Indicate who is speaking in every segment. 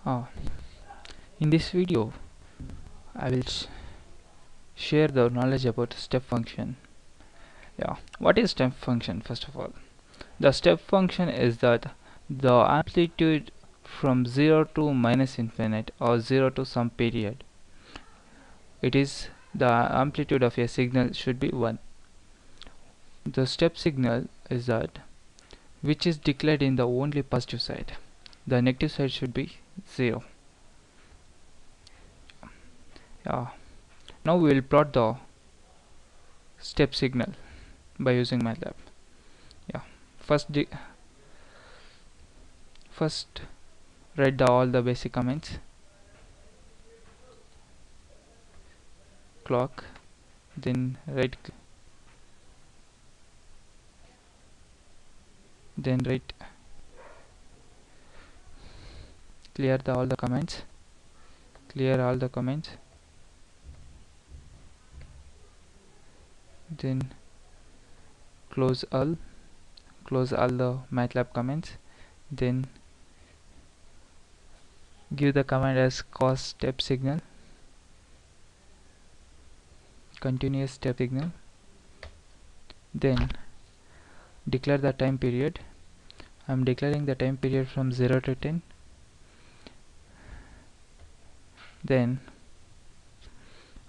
Speaker 1: Uh, in this video, I will share the knowledge about step function. What is step function? First of all, the step function is that the amplitude from 0 to minus infinite or 0 to some period. It is the amplitude of a signal should be 1. The step signal is that which is declared in the only positive side. The negative side should be 0. Yeah. Now we will plot the step signal by using Matlab. Yeah. First write all the basic comments. Clock, then write clear all the comments. Clear all the comments. Then close all the Matlab comments. Then give the command as cause step signal, continuous step signal. Then declare the time period. I am declaring the time period from 0 to 10. Then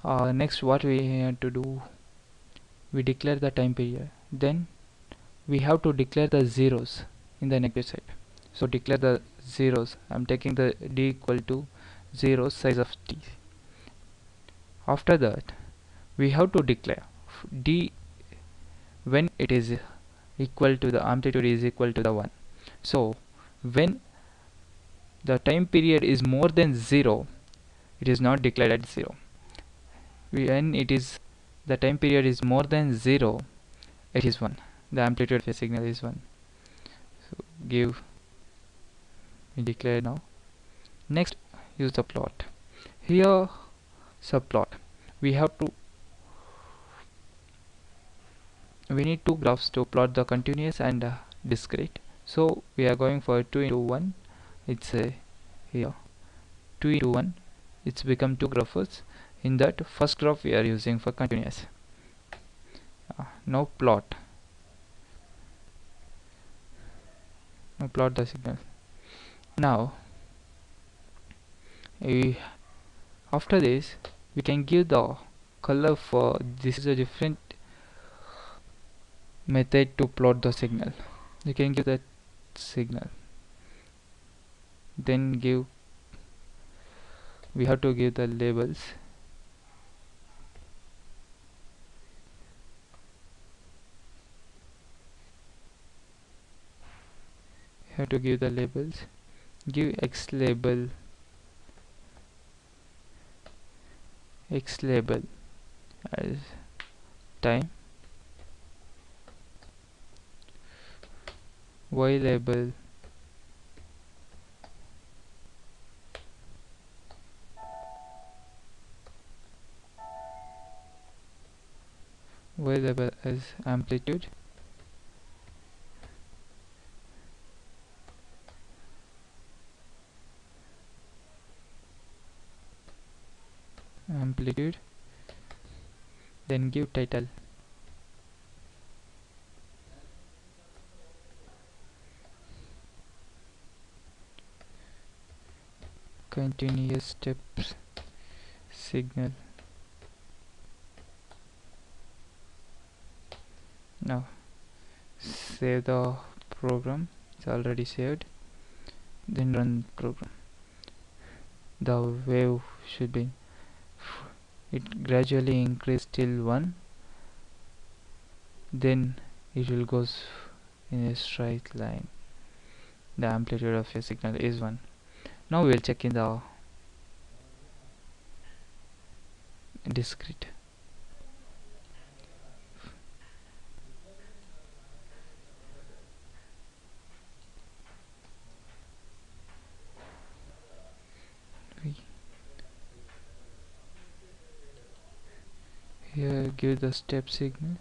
Speaker 1: next what we have to do, we declare the time period. Then we have to declare the zeros in the negative side. So declare the zeros. I am taking the d equal to 0 size of t. After that we have to declare d when it is equal to the amplitude is equal to the 1. So when the time period is more than 0, it is not declared at 0. When it is the time period is more than 0, it is 1. The amplitude of a signal is 1. So we declare now. Next, use the plot. Here subplot, we need two graphs to plot the continuous and discrete. So we are going for 2 into 1. It's here 2 into 1. It's become two graphs. In that first graph we are using for continuous. Now plot the signal. Now after this we can give the color for this is a different method to plot the signal. You can give that signal, then we have to give the labels. Have to give the labels. Give x label as time, y label as amplitude, then give title. Continuous steps signal. Now save the program. It's already saved. Then run program. The wave should be it gradually increase till 1, then it will goes in a straight line. The amplitude of a signal is 1. Now we will check in the discrete. Here give the step signal.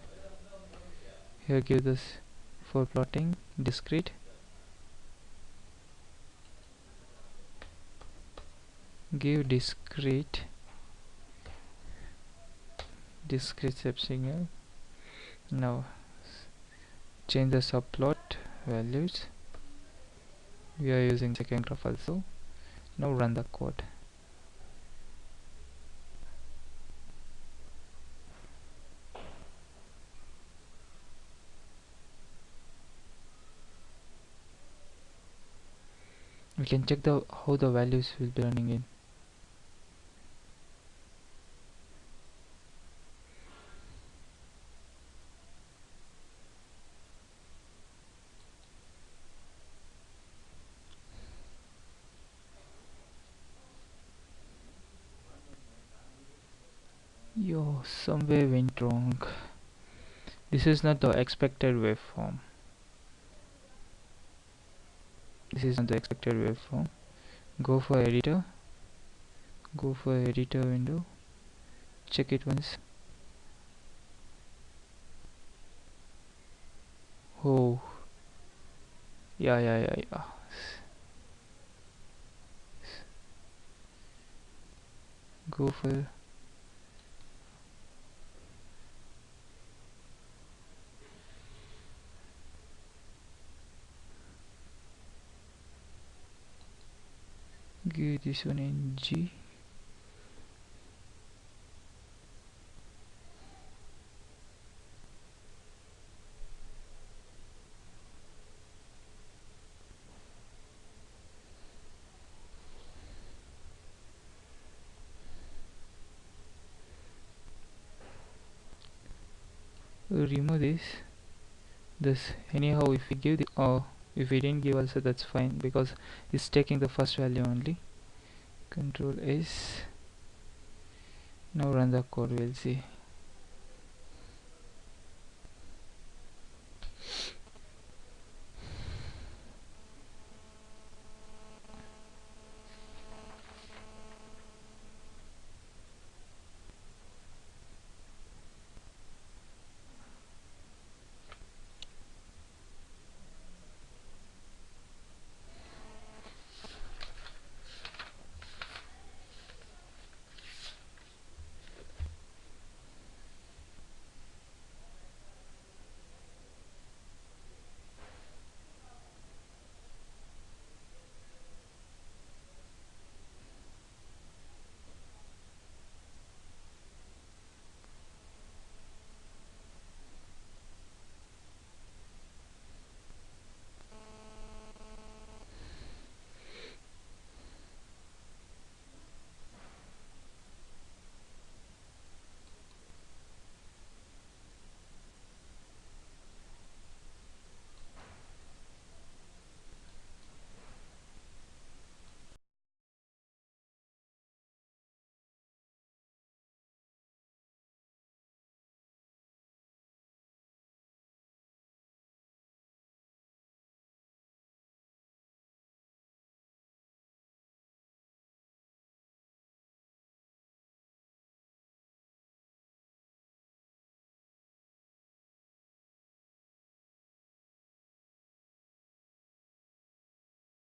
Speaker 1: Here give this for plotting discrete. give discrete subsignal. Now change the subplot values. We are using second graph also. Now run the code. We can check how the values will be running in. Yo, somewhere went wrong. This is not the expected waveform. Go for editor. Go for editor window. Check it once. Oh, yeah. Go for give this one in G. Remove this anyhow. If we give the if we didn't give also, that's fine, because it's taking the first value only. Control S. Now run the code, we'll see.